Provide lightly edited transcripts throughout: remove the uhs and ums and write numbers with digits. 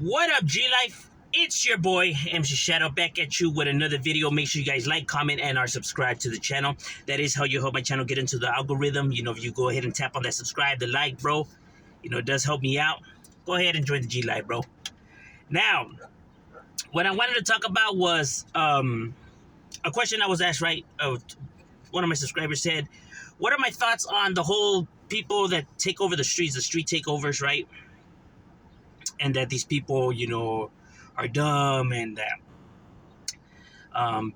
What up, G-Life? It's your boy, MC Shadow, back at you with another video. Make sure you guys like, comment, and are subscribed to the channel. That is how you help my channel get into the algorithm. You know, if you go ahead and tap on that subscribe, the like, bro, you know, it does help me out. Go ahead and join the G-Life, bro. Now, what I wanted to talk about was a question I was asked, right? One of my subscribers said, what are my thoughts on the whole people that take over the streets, the street takeovers, right? And that these people, you know, are dumb, and that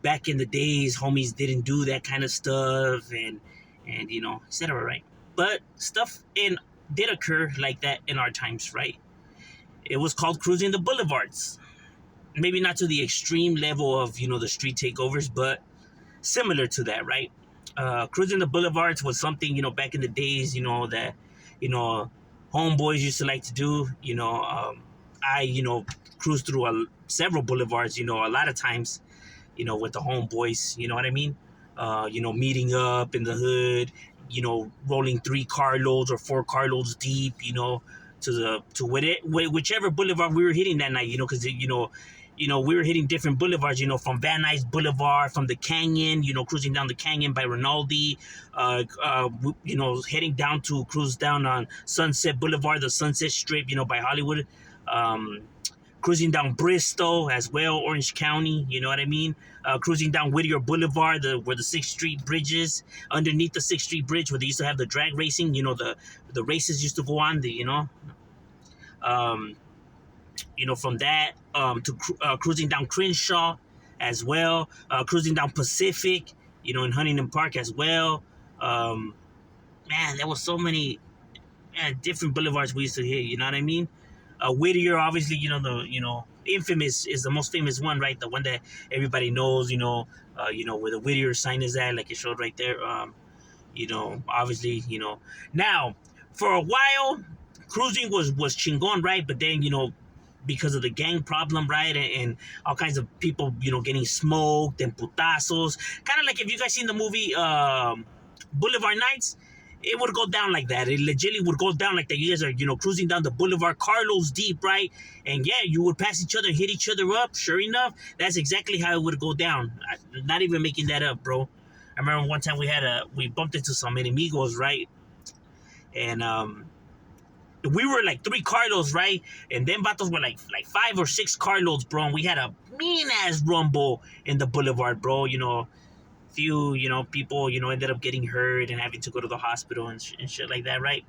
back in the days, homies didn't do that kind of stuff, and you know, etc. Right? But stuff did occur like that in our times, right? It was called cruising the boulevards. Maybe not to the extreme level of, you know, the street takeovers, but similar to that, right? Cruising the boulevards was something, you know, back in the days, you know, that, you know, homeboys used to like to do. You know, I, you know, cruise through several boulevards, you know, a lot of times, you know, with the homeboys, you know what I mean? You know, meeting up in the hood, you know, rolling 3 carloads or 4 carloads deep, you know, to whichever boulevard we were hitting that night, you know, because, you know, we were hitting different boulevards, you know, from Van Nuys Boulevard, from the Canyon, you know, cruising down the Canyon by Rinaldi, you know, heading down to cruise down on Sunset Boulevard, the Sunset Strip, you know, by Hollywood, cruising down Bristol as well, Orange County, you know what I mean? Cruising down Whittier Boulevard, where the 6th Street Bridge is, underneath the 6th Street Bridge, where they used to have the drag racing, you know, the races used to go on, you know, from that to cruising down Crenshaw as well, cruising down Pacific, you know, in Huntington Park as well. Man, there was so many different boulevards we used to hit, you know what I mean? Whittier, obviously, you know, infamous is the most famous one, right? The one that everybody knows, you know, where the Whittier sign is at, like it showed right there. You know, obviously, you know. Now, for a while, cruising was chingon, right? But then, you know, because of the gang problem, right, and all kinds of people, you know, getting smoked and putazos, kind of like if you guys seen the movie Boulevard Nights, it would go down like that. It legitimately would go down like that. You guys are, you know, cruising down the boulevard, carloads deep, right? And yeah, you would pass each other, hit each other up. Sure enough, that's exactly how it would go down. Not even making that up, bro. I remember one time we bumped into some enemigos, right? And we were like 3 carloads, right? And then vatos were like 5 or 6 carloads, bro. And we had a mean ass rumble in the boulevard, bro. You know, few, you know, people, you know, ended up getting hurt and having to go to the hospital and shit like that, right?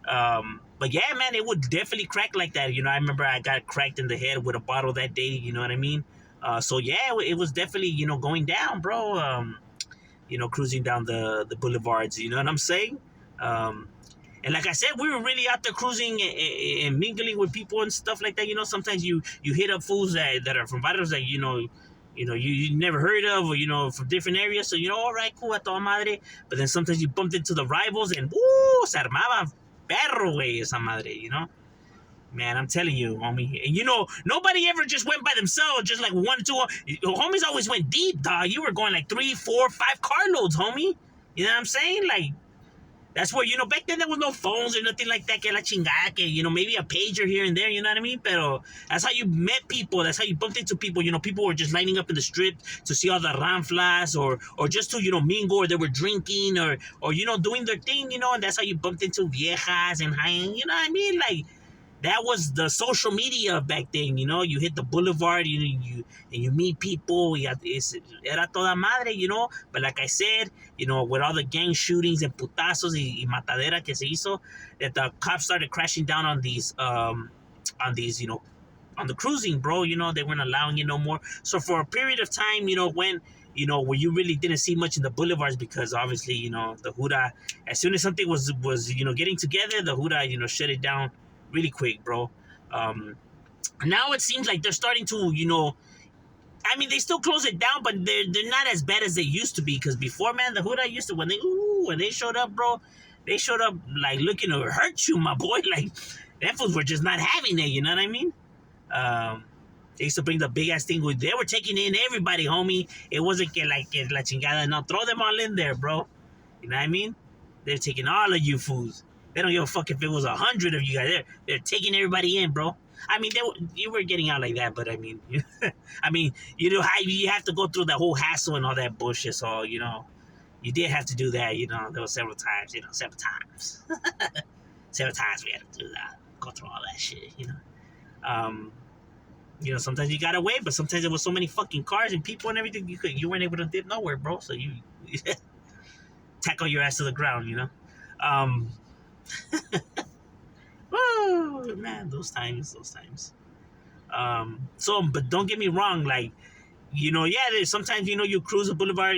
But yeah, man, it would definitely crack like that. You know, I remember I got cracked in the head with a bottle that day. You know what I mean? So yeah, it was definitely, you know, going down, bro. You know, cruising down the boulevards. You know what I'm saying? And like I said, we were really out there cruising and mingling with people and stuff like that. You know, sometimes you hit up fools that are from barrios that, you know, you never heard of, or, you know, from different areas. So, you know, all right, cool, a toda madre. But then sometimes you bumped into the rivals and, woo, se armaba perro, güey, esa madre, you know? Man, I'm telling you, homie. And, you know, nobody ever just went by themselves, just like 1 or 2. Homies always went deep, dog. You were going like 3, 4, 5 carloads, homie. You know what I'm saying? Like, that's where, you know, back then there was no phones or nothing like that. Que la chingada, que, you know, maybe a pager here and there, you know what I mean? Pero that's how you met people. That's how you bumped into people. You know, people were just lining up in the strip to see all the ranflas, or just to, you know, mingle, or they were drinking, or you know, doing their thing, you know, and that's how you bumped into viejas and high, you know what I mean? Like, that was the social media back then, you know. You hit the boulevard, you meet people. Era toda madre, you know. But like I said, you know, with all the gang shootings and putazos y matadera que se hizo, that the cops started crashing down on these, you know, on the cruising, bro. You know, they weren't allowing it no more. So for a period of time, you know, when, you know, where you really didn't see much in the boulevards, because obviously, you know, the Huda, as soon as something was you know, getting together, the Huda, you know, shut it down really quick, bro. Now it seems like they're starting to, you know, I mean, they still close it down, but they're not as bad as they used to be. Because before, man, the Huda used to, when they showed up, bro, they showed up like looking to hurt you, my boy. Like, them fools were just not having it, you know what I mean? They used to bring the big ass thing with, they were taking in everybody, homie. It wasn't que like que la chingada, no, throw them all in there, bro. You know what I mean? They're taking all of you fools. They don't give a fuck if it was 100 of you guys. They're taking everybody in, bro. I mean, you were getting out like that, but I mean, I mean, you have to go through that whole hassle and all that bullshit. So you did have to do that. There were several times. Several times, several times we had to do that, go through all that shit. Um, sometimes you got away, but sometimes there was so many fucking cars and people and everything, you weren't able to dip nowhere, bro. So you tackle your ass to the ground. Um, Woo, man, those times. But don't get me wrong, like, sometimes, you cruise the boulevard,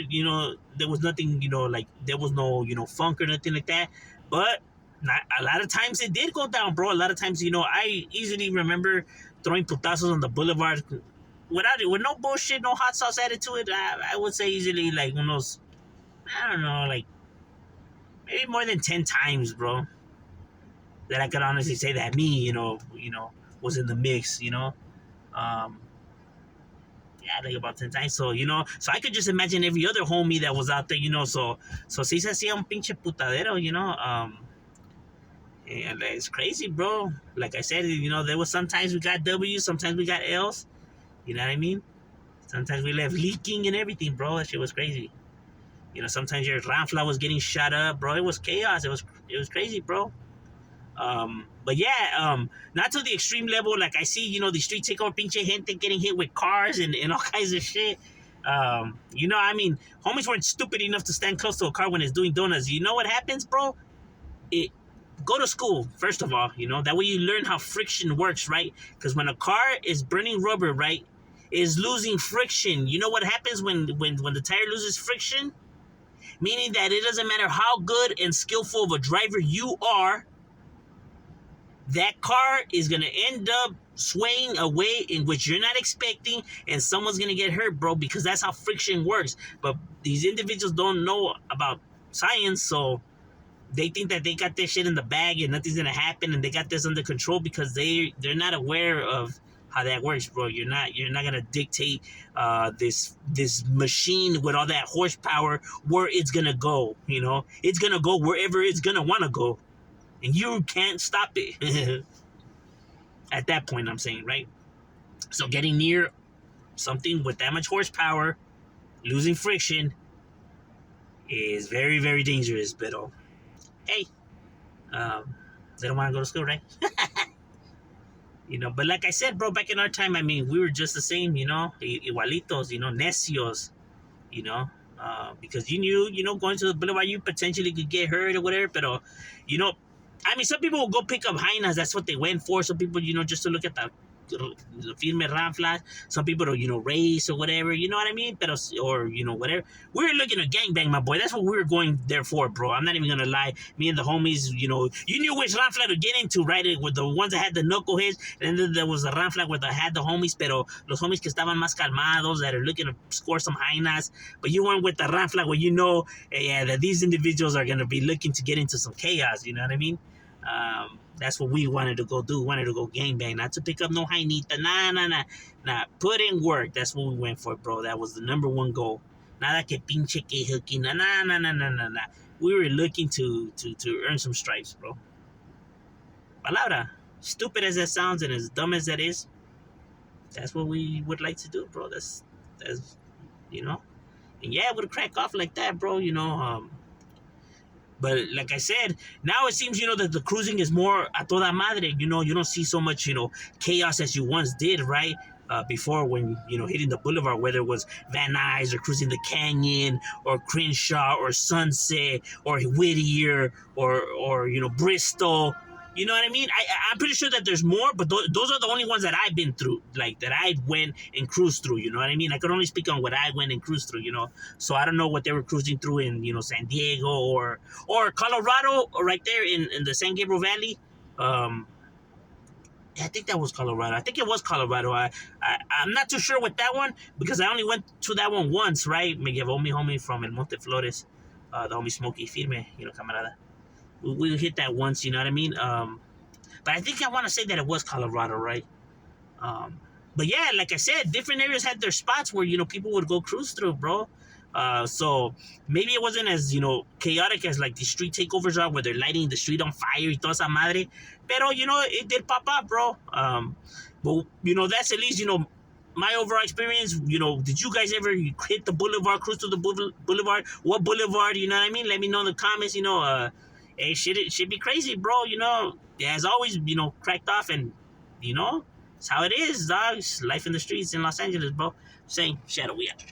there was nothing, like, there was no, funk or nothing like that. But not, a lot of times it did go down, bro. A lot of times, I easily remember throwing putazos on the boulevard with no bullshit, no hot sauce added to it. I would say easily, like, one of those, I don't know, like, maybe more than 10 times, bro, that I could honestly say that me, was in the mix, Um, yeah, I think about 10 times. So, so I could just imagine every other homie that was out there, so si se hacía un pinche putadero, and it's crazy, bro. Like I said, there was sometimes we got W's, sometimes we got L's, you know what I mean? Sometimes we left leaking and everything, bro. That shit was crazy. Sometimes your ramfla was getting shot up, bro. It was chaos. It was crazy, bro. But yeah, not to the extreme level. Like I see, the street takeover pinche gente getting hit with cars and all kinds of shit. I mean, homies weren't stupid enough to stand close to a car when it's doing donuts. You know what happens, bro? Go to school, first of all, that way you learn how friction works, right? Because when a car is burning rubber, right, is losing friction. You know what happens when the tire loses friction? Meaning that it doesn't matter how good and skillful of a driver you are, that car is going to end up swaying a way in which you're not expecting, and someone's going to get hurt, bro, because that's how friction works. But these individuals don't know about science, so they think that they got this shit in the bag and nothing's going to happen, and they got this under control because they're not aware of how that works, bro. You're not going to dictate this machine with all that horsepower where it's going to go, It's going to go wherever it's going to want to go. And you can't stop it. At that point, I'm saying, right? So getting near something with that much horsepower, losing friction, is very, very dangerous. But hey, they don't want to go to school, right? But like I said, bro, back in our time, I mean, we were just the same, igualitos, necios, because you knew, going to the boulevard, you potentially could get hurt or whatever. But, I mean, some people will go pick up hyenas. That's what they went for. Some people, just to look at the firme ramflas. Some people to, race or whatever. You know what I mean? Or, whatever. We were looking at gangbang, my boy. That's what we were going there for, bro. I'm not even going to lie. Me and the homies, you knew which ramfla to get into, right? With the ones that had the knuckleheads. And then there was the ramfla where they had the homies. Pero los homies que estaban más calmados, that are looking to score some hyenas. But you weren't with the ramfla where that these individuals are going to be looking to get into some chaos. You know what I mean? That's what we wanted to go do. We wanted to go gangbang, not to pick up no jainita. Nah. Put in work. That's what we went for, bro. That was the number one goal. Nada que pinche que hooky. Nah. We were looking to earn some stripes, bro. Palabra. Stupid as that sounds and as dumb as that is, that's what we would like to do, bro. That's And yeah, it would crack off like that, bro. But like I said, now it seems, that the cruising is more a toda madre. You don't see so much, chaos as you once did, right? Before, when, hitting the boulevard, whether it was Van Nuys or cruising the Canyon or Crenshaw or Sunset or Whittier or Bristol. You know what I mean? I'm pretty sure that there's more, but those are the only ones that I've been through, like that I went and cruised through. You know what I mean? I could only speak on what I went and cruised through. So I don't know what they were cruising through in San Diego or Colorado, right there in the San Gabriel Valley. I think that was Colorado. I think it was Colorado. I'm not too sure with that one because I only went to that one once, right? Me llevó mi homie from El Monte Flores, the homie Smokey Firme, camarada. We hit that once, you know what I mean? But I think I want to say that it was Colorado, right? But yeah, like I said, different areas had their spots where, people would go cruise through, bro. So maybe it wasn't as, chaotic as like the street takeovers are, where they're lighting the street on fire y toda esa madre. Pero, it did pop up, bro. But, that's at least, my overall experience. Did you guys ever hit the boulevard, cruise to the boulevard? What boulevard? You know what I mean? Let me know in the comments. Hey, it should be crazy, bro. It has always, cracked off, and, it's how it is, dog. It's life in the streets in Los Angeles, bro. Saying, Shadow, we out.